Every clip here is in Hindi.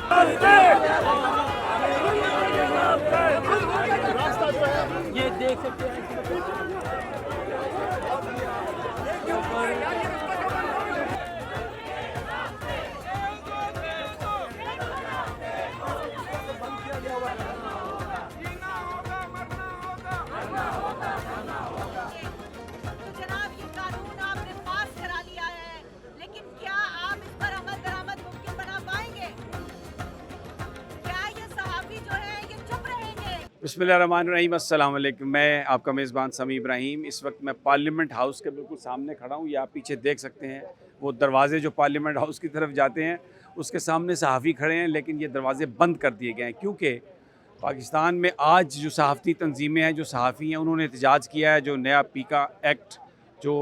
ये देख सकते हैं तो जनाब ये कानून आपने पास करा लिया है, लेकिन क्या आप इस पर अमल दरामद मुमकिन बना पाएंगे? क्या ये सहाफी जो है ये चुप रहेंगे? बिस्मिल्लाहिर्रहमानिर्रहीम, अस्सलाम वालेकुम। मैं आपका मेज़बान समी इब्राहिम। इस वक्त मैं पार्लियामेंट हाउस के बिल्कुल सामने खड़ा हूँ। ये आप पीछे देख सकते हैं वो दरवाज़े जो पार्लियामेंट हाउस की तरफ जाते हैं उसके सामने सहाफ़ी खड़े हैं, लेकिन ये दरवाज़े बंद कर दिए गए हैं क्योंकि पाकिस्तान में आज जो सहाफ़ती तंजीमें हैं, जो सहाफ़ी हैं, उन्होंने एहतजाज किया है। जो नया पीका एक्ट, जो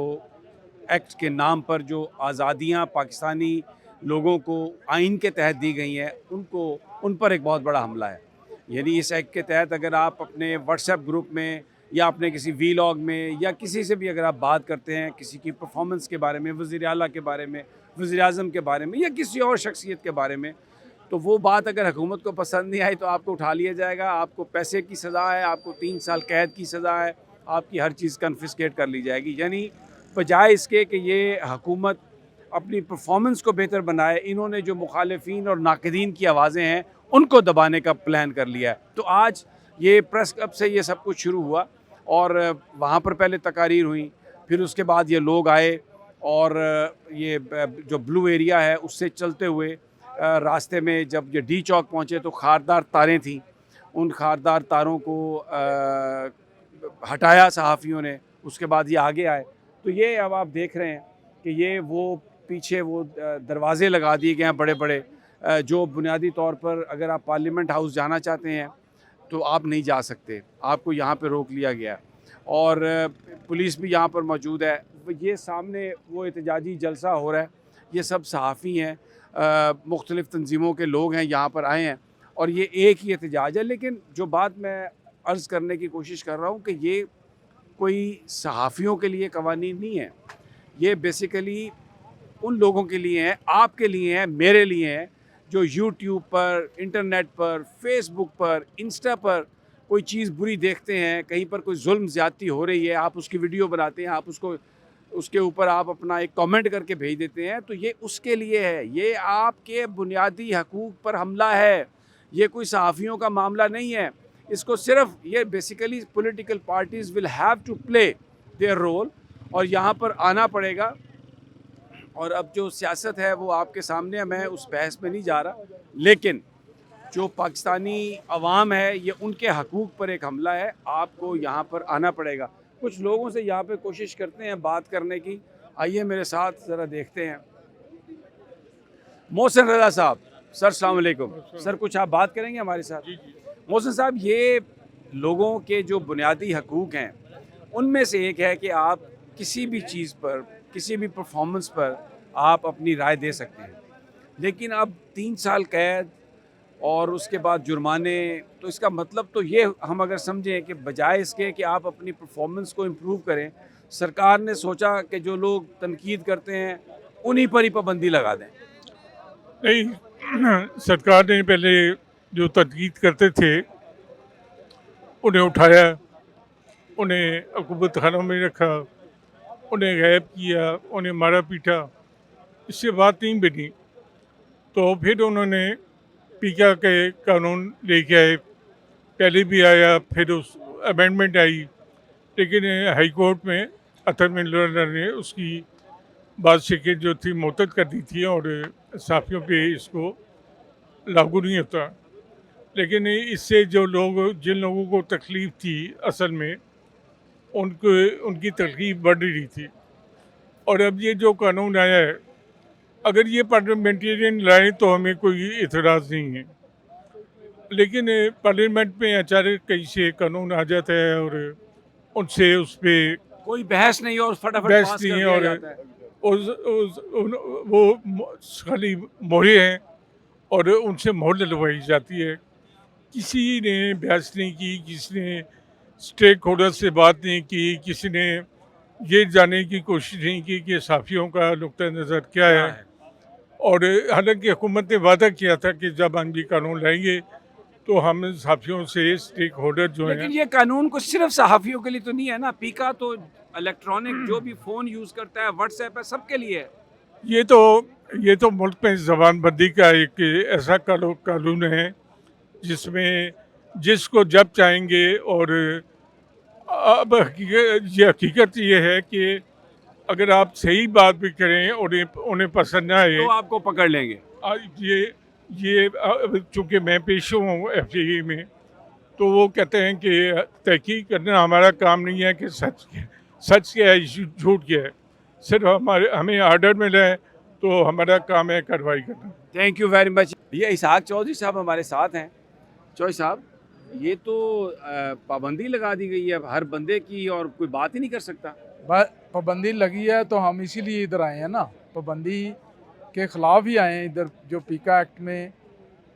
एक्ट के नाम पर जो आज़ादियाँ पाकिस्तानी लोगों को आइन के तहत दी गई हैं, उन पर एक बहुत बड़ा हमला है। यानी इस एक्ट के तहत अगर आप अपने व्हाट्सएप ग्रुप में या अपने किसी वीलॉग में या किसी से भी अगर आप बात करते हैं, किसी की परफॉर्मेंस के बारे में, वज़ीर आला के बारे में, वज़ीर आज़म के बारे में या किसी और शख्सियत के बारे में, तो वो बात अगर हुकूमत को पसंद नहीं आई तो आपको उठा लिया जाएगा। आपको पैसे की सज़ा है, आपको 3 साल कैद की सज़ा है, आपकी हर चीज़ कन्फिस्केट कर ली जाएगी। यानी बजाय इसके कि ये हुकूमत अपनी परफॉर्मेंस को बेहतर बनाए, इन्होंने जो मुखालिफिन और नाक़दीन की आवाज़ें हैं उनको दबाने का प्लान कर लिया है। तो आज ये प्रेस क्लब से ये सब कुछ शुरू हुआ और वहाँ पर पहले तकारीर हुई, फिर उसके बाद ये लोग आए और ये जो ब्लू एरिया है उससे चलते हुए रास्ते में जब ये डी चौक पहुँचे तो खारदार तारें थीं। उन खारदार तारों को हटाया सहाफ़ियों ने। उसके बाद ये आगे आए। तो ये अब आप देख रहे हैं कि ये वो पीछे वो दरवाज़े लगा दिए गए हैं बड़े बड़े, जो बुनियादी तौर पर अगर आप पार्लियामेंट हाउस जाना चाहते हैं तो आप नहीं जा सकते, आपको यहाँ पे रोक लिया गया और पुलिस भी यहाँ पर मौजूद है। ये सामने वो एहतजाजी जलसा हो रहा है, ये सब सहाफ़ी हैं, मुख्तलिफ़ तंजीमों के लोग हैं, यहाँ पर आए हैं और ये एक ही एहतजाज है। लेकिन जो बात मैं अर्ज़ करने की कोशिश कर रहा हूँ कि ये कोई सहाफ़ियों के लिए कवानीन नहीं है, ये बेसिकली उन लोगों के लिए हैं, आपके लिए हैं, मेरे लिए हैं, जो यूट्यूब पर, इंटरनेट पर, फेसबुक पर, इंस्टा पर कोई चीज़ बुरी देखते हैं, कहीं पर कोई जुल्म ज़्यादती हो रही है, आप उसकी वीडियो बनाते हैं, आप उसके ऊपर आप अपना एक कमेंट करके भेज देते हैं, तो ये उसके लिए है। ये आपके बुनियादी हकूक़ पर हमला है, ये कोई सहाफ़ियों का मामला नहीं है। इसको सिर्फ ये basically political parties will have to play their role और यहाँ पर आना पड़ेगा। और अब जो सियासत है वो आपके सामने है, मैं उस बहस में नहीं जा रहा, लेकिन जो पाकिस्तानी अवाम है ये उनके हकूक़ पर एक हमला है। आपको यहाँ पर आना पड़ेगा। कुछ लोगों से यहाँ पे कोशिश करते हैं बात करने की, आइए मेरे साथ ज़रा देखते हैं। मोहसिन रज़ा साहब, सर अस्सलाम वालेकुम। सर कुछ आप बात करेंगे हमारे साथ? मोहसिन साहब, ये लोगों के जो बुनियादी हकूक़ हैं उनमें से एक है कि आप किसी भी चीज़ पर, किसी भी परफॉर्मेंस पर आप अपनी राय दे सकते हैं, लेकिन अब 3 साल कैद और उसके बाद जुर्माने, तो इसका मतलब तो ये हम अगर समझें कि बजाय इसके कि आप अपनी परफॉर्मेंस को इम्प्रूव करें, सरकार ने सोचा कि जो लोग तनकीद करते हैं उन्हीं पर ही पाबंदी लगा दें। नहीं, सरकार ने पहले जो तनकीद करते थे उन्हें उठाया, उन्हें हुकूमत खानों में रखा, उन्हें गायब किया, उन्हें मारा पीटा, इससे बात नहीं बनी। तो फिर उन्होंने पीका के कानून लेके आए, पहले भी आया, फिर उस अमेंडमेंट आई, लेकिन हाई कोर्ट में अतर मिल्लर ने उसकी बात शिकत जो थी मुअत्तल कर दी थी और साफियों पे इसको लागू नहीं होता। लेकिन इससे जो लोग, जिन लोगों को तकलीफ़ थी असल में उनकी तकलीफ़ बढ़ रही थी। और अब ये जो कानून आया है, अगर ये पार्लियामेंटेरियन लाए तो हमें कोई इतराज़ नहीं है, लेकिन पार्लियामेंट में अचानक कहीं से कानून आ जाता है और उनसे उस पर कोई बहस नहीं और फटाफट बहस पास नहीं कर है दिया और जाता है। वो खाली मोहरे हैं और उनसे मोहर लगवाई जाती है। किसी ने बहस नहीं की, किसी ने स्टेक होल्डर से बात नहीं की, किसी ने ये जानने की कोशिश नहीं की कि साफियों का नुक्ता नज़र क्या है। और हालांकि हुकूमत ने वादा किया था कि जब हम ये कानून लाएंगे तो हम सहाफ़ियों से स्टेक होल्डर जो लेकिन हैं, ये कानून को सिर्फ सहाफ़ियों के लिए तो नहीं है ना, पीका तो इलेक्ट्रॉनिक जो भी फ़ोन यूज़ करता है, व्हाट्सएप है, सबके लिए है। ये तो मुल्क में ज़बानबंदी का एक ऐसा कानून है जिसमें जिसको जब चाहेंगे, और अब हकीकत ये है कि अगर आप सही बात भी करें और उन्हें पसंद ना आए, तो आपको पकड़ लेंगे। ये चूँकि मैं पेश हूँ FCA में, तो वो कहते हैं कि तहकीक करना हमारा काम नहीं है कि सच क्या है झूठ क्या है, सिर्फ हमें आर्डर मिला है तो हमारा काम है कार्रवाई करना। Thank you very much. ये इसहाक चौधरी साहब हमारे साथ हैं। चौधरी साहब, ये तो पाबंदी लगा दी गई है हर बंदे की और कोई बात ही नहीं कर सकता। पाबंदी लगी है तो हम इसीलिए इधर आए हैं ना, पाबंदी के ख़िलाफ़ ही आए हैं इधर। जो पीका एक्ट में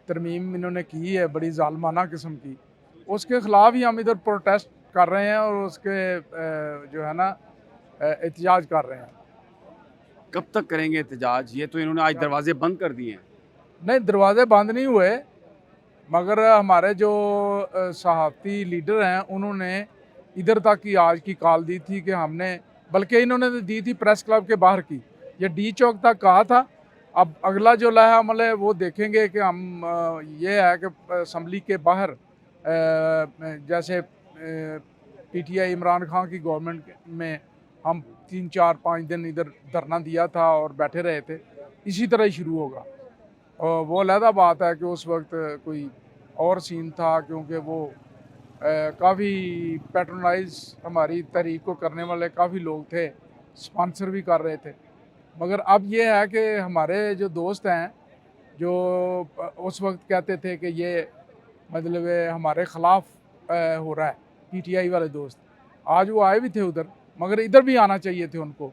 तरमीम इन्होंने की है बड़ी ज़ालमाना किस्म की, उसके ख़िलाफ़ ही हम इधर प्रोटेस्ट कर रहे हैं और उसके जो है ना एहतजाज कर रहे हैं। कब तक करेंगे एहतजाज? ये तो इन्होंने आज दरवाजे बंद कर दिए हैं। नहीं, दरवाजे बंद नहीं हुए, मगर हमारे जो सहाफ़ती लीडर हैं उन्होंने इधर तक की आज की कॉल दी थी कि हमने, बल्कि इन्होंने दी थी प्रेस क्लब के बाहर की, ये डी चौक तक कहा था। अब अगला जो लहा अमल है वो देखेंगे कि हम ये है कि असम्बली के बाहर जैसे PTI इमरान खान की गवर्नमेंट में हम 3-4-5 दिन इधर धरना दिया था और बैठे रहे थे, इसी तरह ही शुरू होगा। और वो अलहदा बात है कि उस वक्त कोई और सीन था, क्योंकि वो काफ़ी पैट्रोनाइज हमारी तहरीक को करने वाले काफ़ी लोग थे, स्पॉन्सर भी कर रहे थे। मगर अब ये है कि हमारे जो दोस्त हैं जो उस वक्त कहते थे कि ये मतलब हमारे ख़िलाफ़ हो रहा है, PTI वाले दोस्त, आज वो आए भी थे उधर, मगर इधर भी आना चाहिए थे उनको।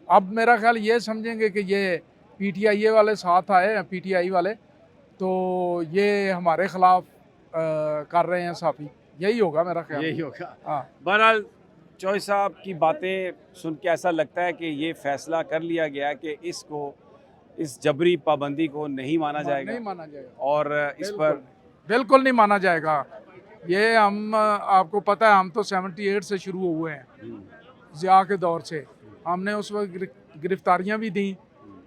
अब मेरा ख्याल ये समझेंगे कि ये PTI वाले साथ आए हैं, PTI वाले, तो ये हमारे ख़िलाफ़ कर रहे हैं साफ़ी, यही होगा मेरा ख्याल। यही होगा। हाँ, बहरहाल चौधरी साहब की बातें सुन के ऐसा लगता है कि ये फैसला कर लिया गया कि इस जबरी पाबंदी को नहीं माना जाएगा, नहीं माना जाएगा और इस पर बिल्कुल नहीं माना जाएगा। ये हम आपको पता है हम तो 78 से शुरू हुए हैं, ज़िया के दौर से। हमने उस वक्त गिरफ्तारियां भी दी,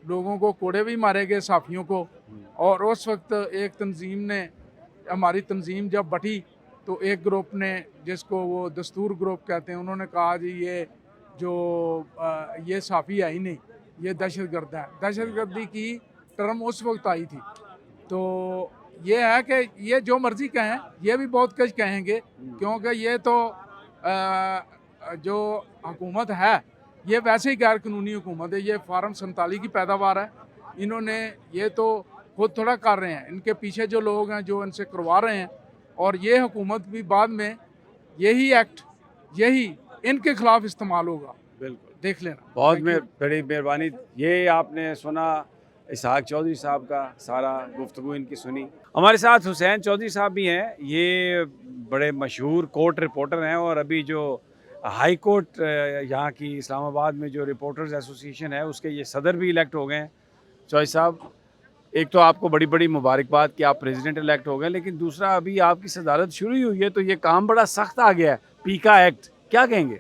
लोगों को कोड़े भी मारे गए साफियों को, और उस वक्त एक तंजीम ने, हमारी तंजीम जब बटी तो एक ग्रुप ने, जिसको वो दस्तूर ग्रुप कहते हैं, उन्होंने कहा जी ये जो ये साफ़ी है ही नहीं, ये दहशतगर्द है। दहशतगर्दी की टर्म उस वक्त आई थी। तो ये है कि ये जो मर्ज़ी कहें, ये भी बहुत कुछ कहेंगे, क्योंकि ये तो जो हुकूमत है ये वैसे ही गैर कानूनी हुकूमत है। ये फार्म 47 की पैदावार है। इन्होंने ये तो खुद थोड़ा कर रहे हैं, इनके पीछे जो लोग हैं जो इनसे करवा रहे हैं, और ये हुकूमत भी बाद में यही एक्ट यही इनके खिलाफ इस्तेमाल होगा। बिल्कुल, देख लेना। बहुत बड़ी मेहरबानी। ये आपने सुना इसहाक चौधरी साहब का सारा गुफ्तगू इनकी सुनी। हमारे साथ हुसैन चौधरी साहब भी हैं, ये बड़े मशहूर कोर्ट रिपोर्टर हैं, और अभी जो हाई कोर्ट यहाँ की इस्लामाबाद में जो रिपोर्टर्स एसोसिएशन है उसके ये सदर भी इलेक्ट हो गए हैं। चौधरी साहब, एक तो आपको बड़ी बड़ी मुबारकबाद कि आप प्रेसिडेंट इलेक्ट हो गए, लेकिन दूसरा अभी आपकी सदारत शुरू ही हुई है तो ये काम बड़ा सख्त आ गया है, पीका एक्ट, क्या कहेंगे?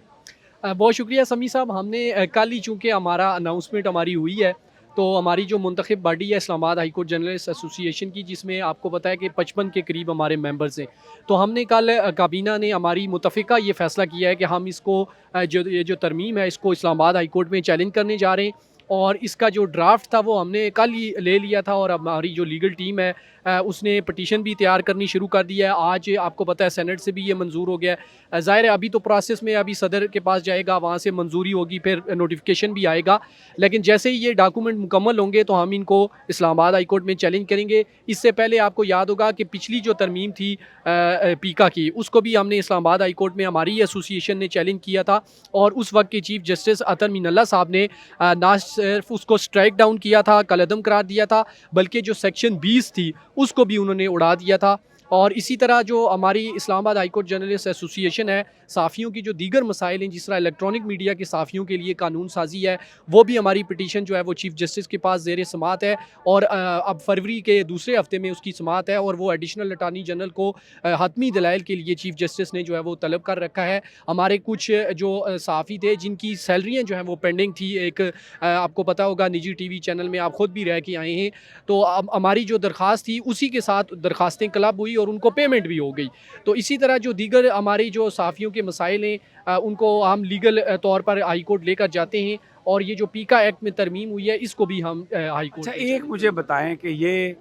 बहुत शुक्रिया समी साहब। हमने कल ही चूँकि हमारा अनाउंसमेंट हमारी हुई है, तो हमारी जो मुंतखब बॉडी है Islamabad high court journalist association की, जिसमें आपको पता है कि 55 के करीब हमारे मेंबर्स हैं, तो हमने कल काबीना ने हमारी मुतफ़िका ये फ़ैसला किया है कि हम इसको ये जो तरमीम है इसको इस्लामाबाद हाई कोर्ट में चैलेंज करने जा रहे हैं। और इसका जो ड्राफ्ट था वो हमने कल ही ले लिया था, और हमारी जो लीगल टीम है उसने पटिशन भी तैयार करनी शुरू कर दिया है। आज आपको पता है सेनेट से भी ये मंजूर हो गया है। ज़ाहिर है अभी तो प्रोसेस में, अभी सदर के पास जाएगा, वहाँ से मंजूरी होगी, फिर नोटिफिकेशन भी आएगा। लेकिन जैसे ही ये डॉक्यूमेंट मुकम्मल होंगे तो हम इनको इस्लामाबाद हाई कोर्ट में चैलेंज करेंगे। इससे पहले आपको याद होगा कि पिछली जो तरमीम थी पीका की, उसको भी हमने इस्लामाबाद हाई कोर्ट में हमारी एसोसिएशन ने चैलेंज किया था, और उस वक्त के चीफ जस्टिस अतर मीनल्ला साहब ने ना सिर्फ उसको स्ट्राइक डाउन किया था, कलअदम करार दिया था, बल्कि जो सेक्शन 20 थी उसको भी उन्होंने उड़ा दिया था। और इसी तरह जो हमारी Islamabad high court journalist association है, सहाफ़ियों की जो दीगर मसाइल हैं जिस तरह इलेक्ट्रॉनिक मीडिया के सहाफ़ियों के लिए कानून साजी है, वो भी हमारी पिटीशन जो है वो चीफ़ जस्टिस के पास ज़ेर समाअत है और अब फरवरी के दूसरे हफ्ते में उसकी समाअत है और वो एडिशनल अटार्नी जनरल को हतमी दलाइल के लिए चीफ़ जस्टिस ने जो है वो तलब कर रखा है। हमारे कुछ जो सहाफ़ी थे जिनकी सैलरियाँ जो हैं वो पेंडिंग थी, एक आपको पता होगा निजी टीवी चैनल में आप ख़ुद भी रह के आए हैं, तो हमारी जो दरख्वास्त थी उसी के साथ दरख्वास्तें क्लब हुई और उनको पेमेंट भी हो गई। तो इसी तरह जो दीगर हमारी जो सहाफ़ियों के मसाइल हैं उनको हम लीगल तौर पर हाई कोर्ट लेकर जाते हैं और ये जो पीका एक्ट में तरमीम हुई है इसको भी हम हाई कोर्ट। अच्छा, एक मुझे बताएं कि ये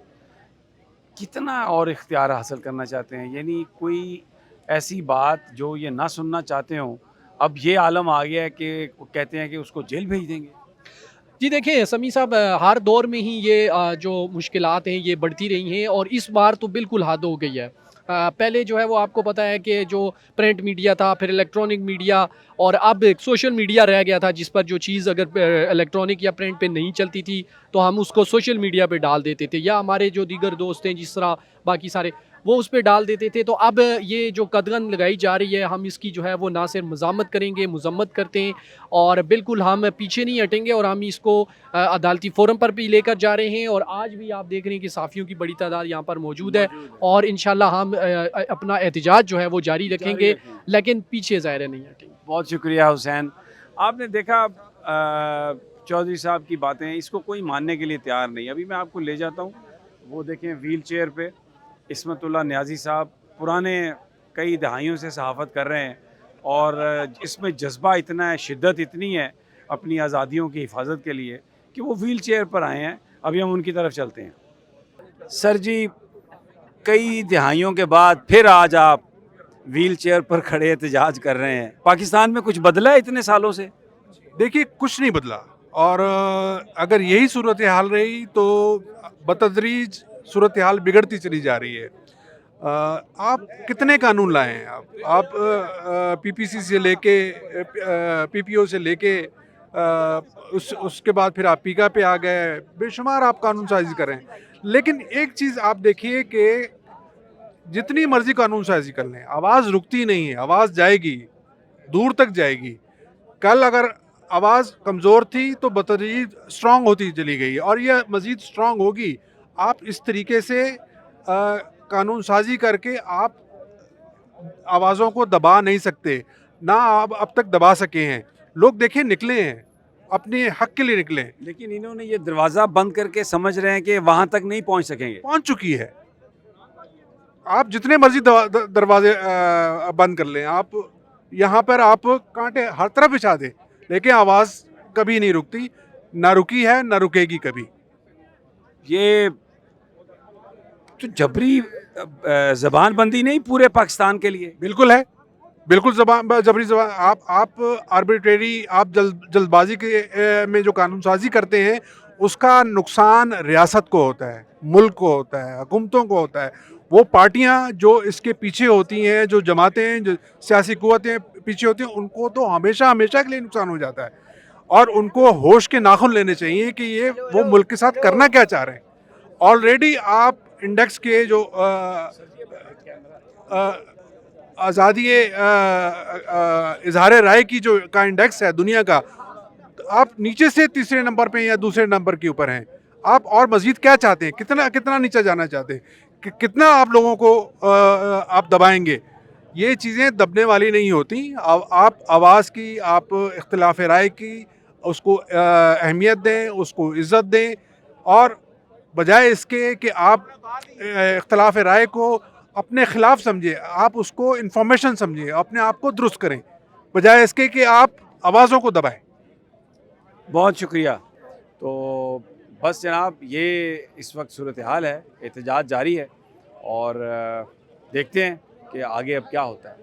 कितना और इख्तियार हासिल करना चाहते हैं, यानी कोई ऐसी बात जो ये ना सुनना चाहते हों, अब ये आलम आ गया है कि कहते हैं कि उसको जेल भेज देंगे। जी देखिए समी साहब, हर दौर में ही ये जो मुश्किलात हैं ये बढ़ती रही हैं और इस बार तो बिल्कुल हद हो गई है। पहले जो है वो आपको पता है कि जो प्रिंट मीडिया था, फिर इलेक्ट्रॉनिक मीडिया और अब एक सोशल मीडिया रह गया था जिस पर जो चीज़ अगर इलेक्ट्रॉनिक या प्रिंट पे नहीं चलती थी तो हम उसको सोशल मीडिया पे डाल देते थे, या हमारे जो दीगर दोस्त हैं जिस तरह बाकी सारे वो उस पे डाल देते थे। तो अब ये जो कदगन लगाई जा रही है हम इसकी जो है वो ना सिर्फ मज़ामत करेंगे, मज़म्मत करते हैं और बिल्कुल हम पीछे नहीं हटेंगे और हम इसको अदालती फ़ोरम पर भी लेकर जा रहे हैं। और आज भी आप देख रहे हैं कि सहाफ़ियों की बड़ी तादाद यहाँ पर मौजूद है और इंशाल्लाह हम अपना एहतजाज जो है वो जारी रखेंगे, लेकिन पीछे ज़ाहिर नहीं हटेंगे। बहुत शुक्रिया हुसैन। आपने देखा चौधरी साहब की बातें, इसको कोई मानने के लिए तैयार नहीं। अभी मैं आपको ले जाता हूँ, वो देखें व्हील चेयर पे इस्मतुल्लाह न्याज़ी साहब पुराने कई दहाइयों से सहाफ़त कर रहे हैं और इसमें जज्बा इतना है, शिद्दत इतनी है अपनी आज़ादियों की हिफाजत के लिए कि वो व्हील चेयर पर आए हैं। अभी हम उनकी तरफ चलते हैं। सर जी, कई दहाइयों के बाद फिर आज आप व्हील चेयर पर खड़े एहतजाज कर रहे हैं। पाकिस्तान में कुछ बदला है इतने सालों से? देखिए, कुछ नहीं बदला और अगर यही सूरत हाल रही तो बतदरीज सूरत हाल बिगड़ती चली जा रही है। आप कितने कानून लाए हैं? आप पीपीसी से लेके पीपीओ से लेके उसके बाद फिर आप पीका पे आ गए, बेशुमार आप कानून साजी करें। लेकिन एक चीज़ आप देखिए कि जितनी मर्जी कानून साजी कर लें, आवाज़ रुकती नहीं है, आवाज़ जाएगी, दूर तक जाएगी। कल अगर आवाज़ कमज़ोर थी तो बतदरीज स्ट्रॉन्ग होती चली गई और यह मज़ीद स्ट्रॉन्ग होगी। आप इस तरीके से कानून साजी करके आप आवाज़ों को दबा नहीं सकते, ना आप अब तक दबा सके हैं। लोग देखें निकले हैं, अपने हक के लिए निकले हैं। लेकिन इन्होंने ये दरवाज़ा बंद करके समझ रहे हैं कि वहाँ तक नहीं पहुँच सकेंगे। पहुँच चुकी है। आप जितने मर्जी दरवाजे बंद कर लें, आप यहाँ पर आप कांटे हर तरफ बिछा दें, लेकिन आवाज़ कभी नहीं रुकती, ना रुकी है ना रुकेगी कभी। ये तो जबरी ज़बान बंदी नहीं पूरे पाकिस्तान के लिए? बिल्कुल है, बिल्कुल जबरी ज़बान। आप आर्बिट्रेरी, आप जल्दबाजी के में जो कानून साजी करते हैं उसका नुकसान रियासत को होता है, मुल्क को होता है, हुकूमतों को होता है। वो पार्टियां जो इसके पीछे होती हैं, जो जमातें, जो सियासी कुव्वतें पीछे होती हैं, उनको तो हमेशा हमेशा के लिए नुकसान हो जाता है और उनको होश के नाखुन लेने चाहिए कि ये वो मुल्क के साथ करना क्या चाह रहे हैं। ऑलरेडी आप इंडेक्स के जो आज़ादी इजहार राय की जो का इंडेक्स है दुनिया का, आप नीचे से तीसरे नंबर पे या दूसरे नंबर के ऊपर हैं। आप और मज़ीद क्या चाहते हैं? कितना कितना नीचे जाना चाहते हैं? कितना आप लोगों को आप दबाएंगे? ये चीज़ें दबने वाली नहीं होती। आप आवाज़ की, आप इख्तिलाफ राय की उसको अहमियत दें, उसको इज़्ज़त दें और बजाय इसके कि आप इख्तिलाफ राय को अपने ख़िलाफ़ समझें, आप उसको इंफॉर्मेशन समझें, अपने आप को दुरुस्त करें, बजाय इसके कि आप आवाज़ों को दबाएं। बहुत शुक्रिया। तो बस जनाब, ये इस वक्त सूरत हाल है, एहतजाज जारी है और देखते हैं कि आगे अब क्या होता है।